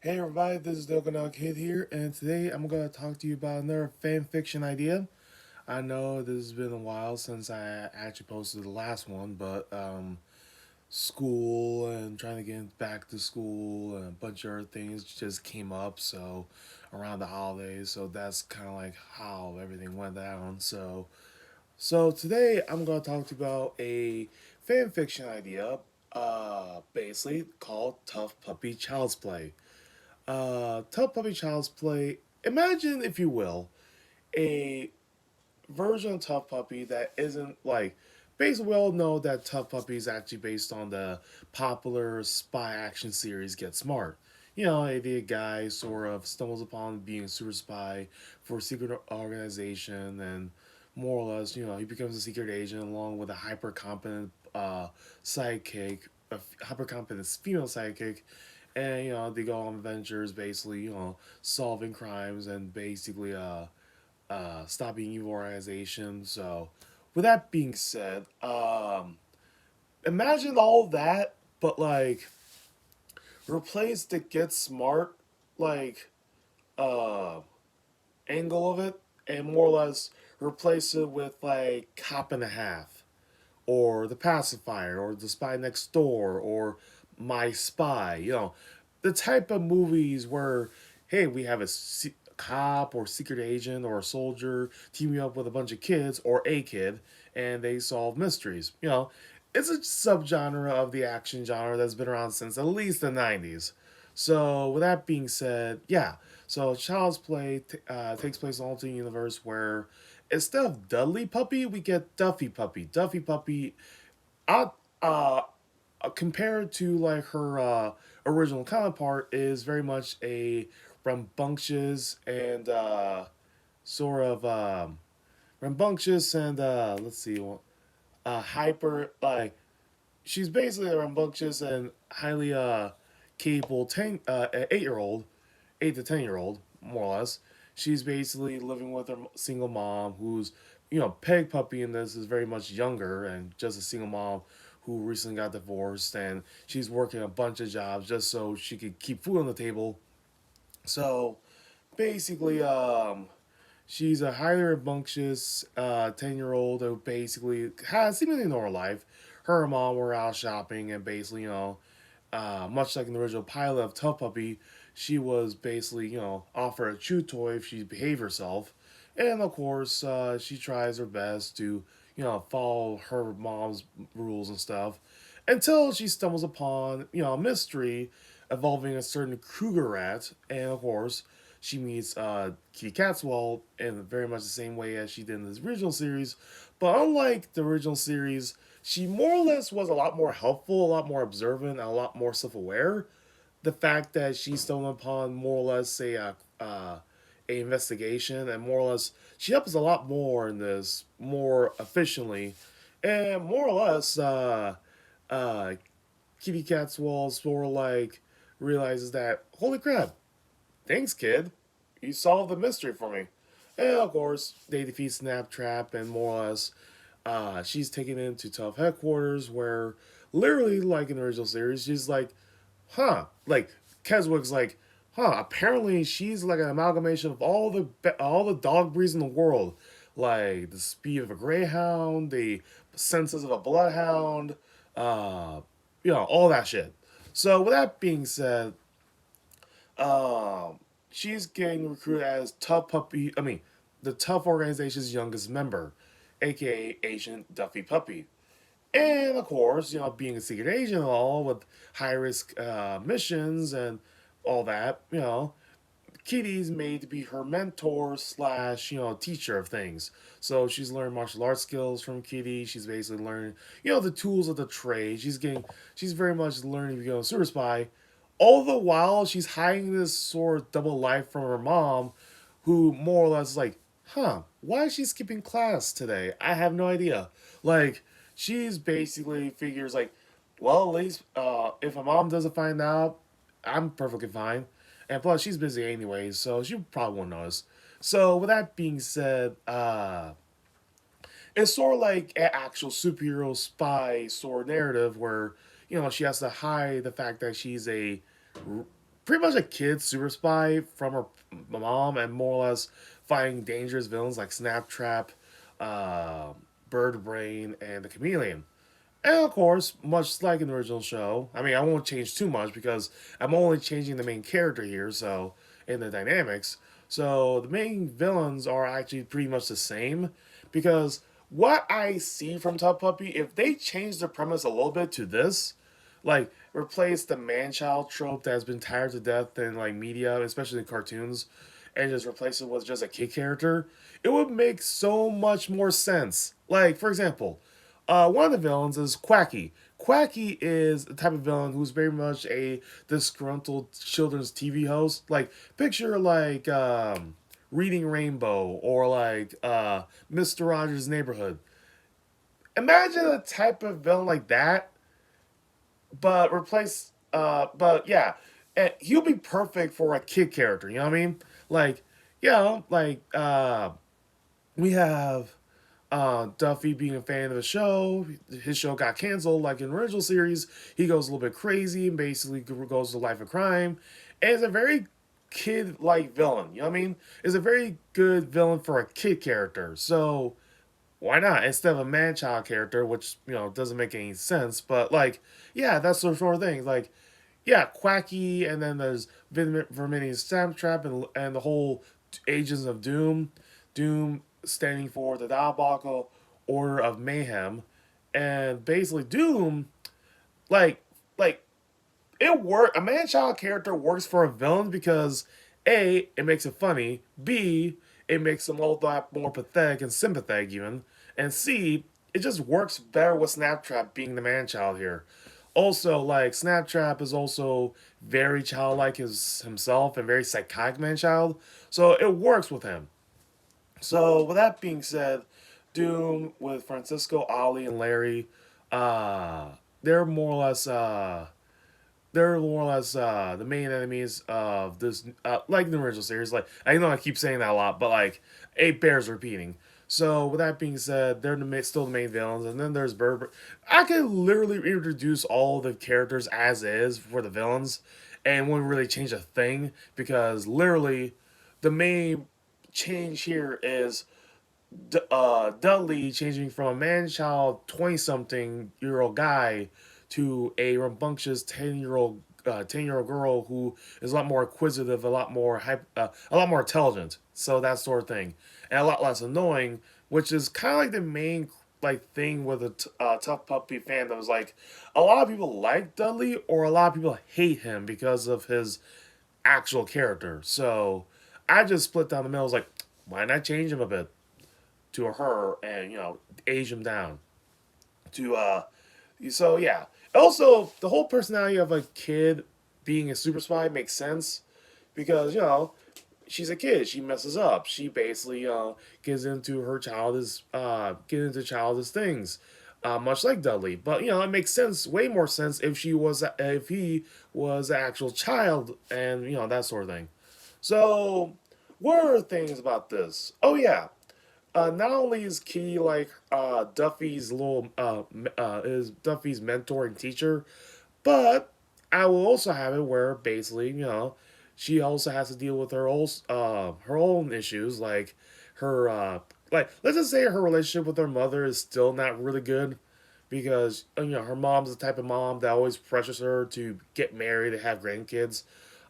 Hey everybody, this is Dogonau Kid here, and today I'm going to talk to you about another fan fiction idea. I know this has been a while since I actually posted the last one, but school and trying to get back to school and a bunch of other things just came up, so around the holidays, so that's kind of like how everything went down. So today I'm going to talk to you about a fan fiction idea, basically called Tough Puppy Child's Play. Tell Puppy Child's Play. Imagine, if you will, a version of Tough Puppy that isn't like. Basically, we all know that Tough Puppy is actually based on the popular spy action series Get Smart. You know, a guy sort of stumbles upon being a super spy for a secret organization, and more or less, he becomes a secret agent along with a hyper competent sidekick, a hyper competent female sidekick, and they go on adventures, basically, solving crimes and basically stopping evil organizations. So, with that being said, imagine all that, but like replace the Get Smart like uh angle of it, and more or less replace it with like Cop and a Half, or The Pacifier, or The Spy Next Door, or My Spy. The type of movies where, hey, we have cop or secret agent or a soldier teaming up with a bunch of kids or a kid, and they solve mysteries. It's a subgenre of the action genre that's been around since at least the 90s. So, with that being said, yeah. So, Child's Play takes place in an alternate universe where instead of Dudley Puppy, we get Duffy Puppy. Duffy Puppy, uh, uh, compared to like her original counterpart, is very much a rambunctious and sort of rambunctious and let's see, hyper, like she's basically a rambunctious and highly capable 8-year-old, 8 to 10-year-old, more or less. She's basically living with her single mom, who's, Peg Puppy in this is very much younger and just a single mom who recently got divorced, and she's working a bunch of jobs just so she could keep food on the table. So basically, she's a highly rambunctious 10-year-old who basically has seemingly normal life. Her and mom were out shopping, and basically, much like in the original pilot of Tough Puppy, she was basically, offered a chew toy if she behaved herself. And of course, she tries her best to, follow her mom's rules and stuff until she stumbles upon, a mystery involving a certain Kruger rat. And of course, she meets Kitty Catswell in very much the same way as she did in the original series. But unlike the original series, she more or less was a lot more helpful, a lot more observant, and a lot more self aware. The fact that she stumbled upon more or less a investigation, and more or less she helps a lot more in this more efficiently, and more or less uh, Kitty Catswell sort of like realizes that, holy crap, thanks kid, you solved the mystery for me. And of course, they defeat Snaptrap, and more or less, she's taken into Tough headquarters, where literally, like in the original series, she's like, huh, like Keswick's like, huh. Apparently, she's like an amalgamation of all the dog breeds in the world, like the speed of a greyhound, the senses of a bloodhound, uh, all that shit. So with that being said, she's getting recruited as Tough Puppy. I mean, the Tough organization's youngest member, aka Agent Duffy Puppy. And of course, being a secret agent and all with high risk missions and all that, Kitty's made to be her mentor slash, teacher of things. So she's learned martial arts skills from Kitty. She's basically learning, the tools of the trade. She's very much learning to become a super spy. All the while, she's hiding this sort of double life from her mom, who more or less is like, huh, why is she skipping class today? I have no idea. Like, she's basically figures like, well, at least if my mom doesn't find out, I'm perfectly fine. And plus, she's busy anyways, so she probably won't notice. So, with that being said, it's sort of like an actual superhero spy sort of narrative where, she has to hide the fact that she's a pretty much a kid super spy from her mom, and more or less fighting dangerous villains like Snaptrap, uh, Bird Brain, and the Chameleon. And of course, much like in the original show, I mean, I won't change too much because I'm only changing the main character here, so in the dynamics. So the main villains are actually pretty much the same because what I see from Top Puppy, if they change the premise a little bit to this, like replace the man child trope that has been tired to death in like media, especially in cartoons, and just replace it with just a kid character, it would make so much more sense. Like, for example, one of the villains is Quacky. Quacky is the type of villain who's very much a disgruntled children's TV host. Like, picture like Reading Rainbow or like Mr. Rogers' Neighborhood. Imagine a type of villain like that, but replace. But yeah, and he'll be perfect for a kid character. You know what I mean? Like, we have Duffy being a fan of the show. His show got canceled, like in the original series. He goes a little bit crazy and basically goes to life of crime. And it's a very kid-like villain. You know what I mean? It's a very good villain for a kid character. So why not instead of a man-child character, which doesn't make any sense. But like, yeah, that's the sort of thing. Like, yeah, Quacky, and then there's Vermini's Snaptrap and the whole Agents of Doom. Doom standing for the Diabolical Order of Mayhem, and basically Doom, like like it work. A man child character works for a villain because a it makes it funny, b it makes them a lot more pathetic and sympathetic even, and c it just works better with Snaptrap being the man child here. Also, like Snaptrap is also very childlike himself and very psychotic man child, so it works with him. So with that being said, Doom with Francisco, Ollie, and Larry, uh, they're more or less the main enemies of this, like the original series. Like I know I keep saying that a lot, but like it bears repeating. So with that being said, they're still the main villains, and then there's Berber. I could literally introduce all the characters as is for the villains, and wouldn't really change a thing because literally, the main change here is Dudley changing from a man child 20-something year old guy to a rambunctious 10-year old girl who is a lot more inquisitive, a lot more intelligent. So that sort of thing, and a lot less annoying, which is kind of like the main like thing with a tough puppy fandom. Is like a lot of people like Dudley, or a lot of people hate him because of his actual character. So I just split down the middle. I was like, why not change him a bit to her and age him down to so yeah. Also, the whole personality of a kid being a super spy makes sense because she's a kid. She messes up. She basically gets into childish things, much like Dudley. But it makes sense, way more sense if he was an actual child, and that sort of thing. So, what are things about this? Oh yeah, not only is Key like Duffy's mentor and teacher, but I will also have it where basically she also has to deal with her own issues, like her like let's just say her relationship with her mother is still not really good because her mom's the type of mom that always pressures her to get married and have grandkids,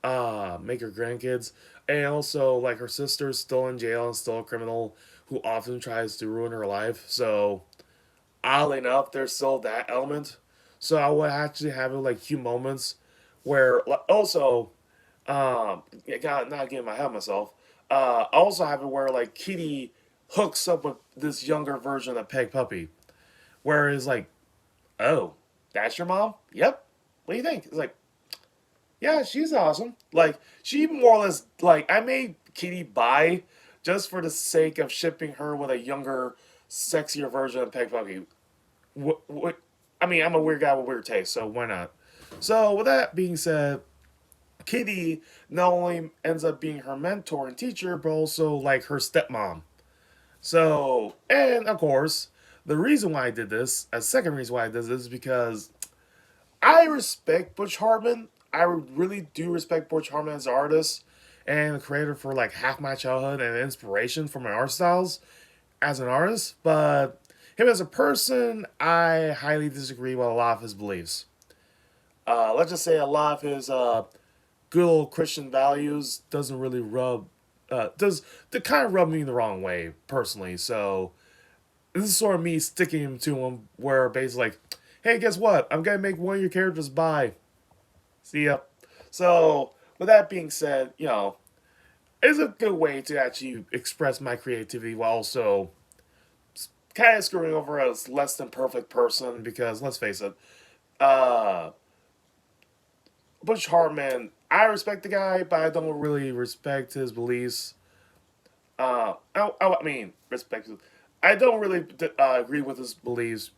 make her grandkids. And also, like, her sister's still in jail and still a criminal who often tries to ruin her life. So, oddly enough, there's still that element. So, I would actually have like few moments where, also, yeah, God, not getting my head of myself. I also have it where like Kitty hooks up with this younger version of Peg Puppy, where it's like, oh, that's your mom? Yep. What do you think? It's like, yeah, she's awesome. Like she more or less like I made Kitty buy just for the sake of shipping her with a younger, sexier version of Peg Puppy. What? I mean, I'm a weird guy with weird taste, so why not? So with that being said, Kitty not only ends up being her mentor and teacher, but also like her stepmom. So, and of course, the reason why I did this, a second reason why I did this, is because I respect Butch Hartman. I really do respect Butch Hartman as an artist and the creator for like half my childhood and inspiration for my art styles as an artist, but him as a person, I highly disagree with a lot of his beliefs. Let's just say a lot of his good old Christian values doesn't really does they kind of rub me the wrong way personally. So this is sort of me sticking to him, where basically like, hey, guess what? I'm gonna make one of your characters bi. See ya. So with that being said, it's a good way to actually express my creativity while also kind of screwing over a less than perfect person. Because let's face it, uh, Butch Hartman, I respect the guy, but I don't really respect his beliefs. I mean, respect. I don't really agree with his beliefs.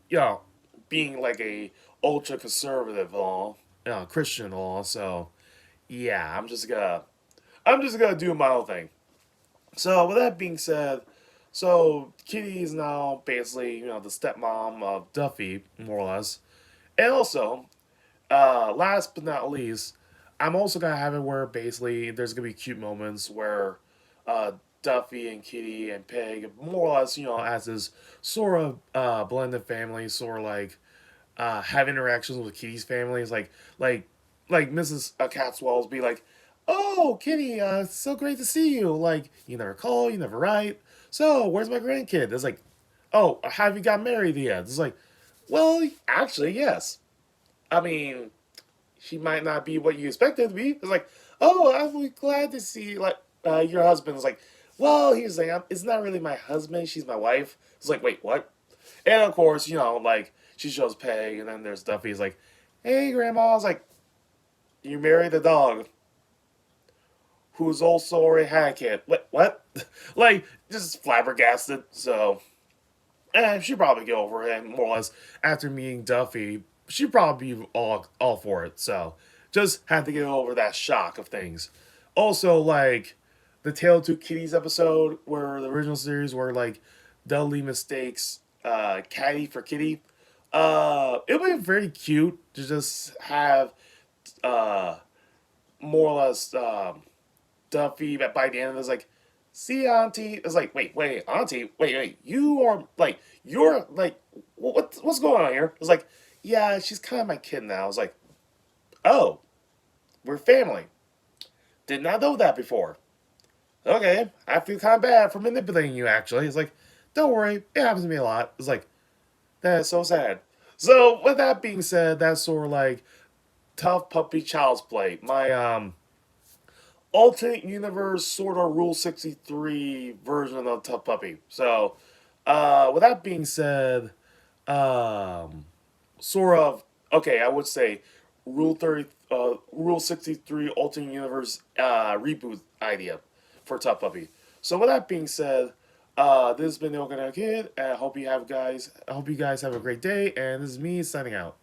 Being like a ultra conservative law, Christian law. So yeah, I'm just gonna do my own thing. So with that being said, so Kitty is now basically the stepmom of Duffy, more or less, and also last but not least, I'm also gonna have it where basically there's gonna be cute moments where uh, Duffy and Kitty and Peg, more or less, as this sort of blended family, sort of like have interactions with Kitty's families, like Mrs. Catswell's be like, "Oh, Kitty, it's so great to see you. Like, you never call, you never write. So, where's my grandkid?" It's like, "Oh, have you got married yet?" It's like, "Well, actually, yes. I mean, she might not be what you expected to be." It's like, "Oh, I'm glad to see like your husband's like, well, he's like, it's not really my husband. She's my wife." It's like, wait, what? And of course, like she shows Peg, and then there's Duffy. He's like, "Hey, Grandma." I was like, "You married the dog, who's also already had a kid." What? Like, just flabbergasted. So, she'd probably get over it, more or less, after meeting Duffy. She'd probably be all for it. So, just had to get over that shock of things. Also, like the Tale of Two Kitties episode, where the original series, where like Dudley mistakes Caddy for Kitty. It would be very cute to just have uh, more or less Duffy by the end of this like, "See, Auntie." It's like, wait, Auntie, wait, you're like, what's going on here? It's like, yeah, she's kind of my kid now. I was like, oh, we're family. Did not know that before. Okay, I feel kind of bad for manipulating you. Actually, it's like, don't worry, it happens to me a lot. It's like, that is so sad. So with that being said, that's sort of like tough puppy child's play. My alternate universe sort of Rule 63 version of Tough Puppy. So, with that being said, um, sort of, okay, I would say Rule 63 alternate universe reboot idea for Tough Puppy. So, with that being said, this has been the Okinawa Kid. I hope you guys have a great day, and this is me signing out.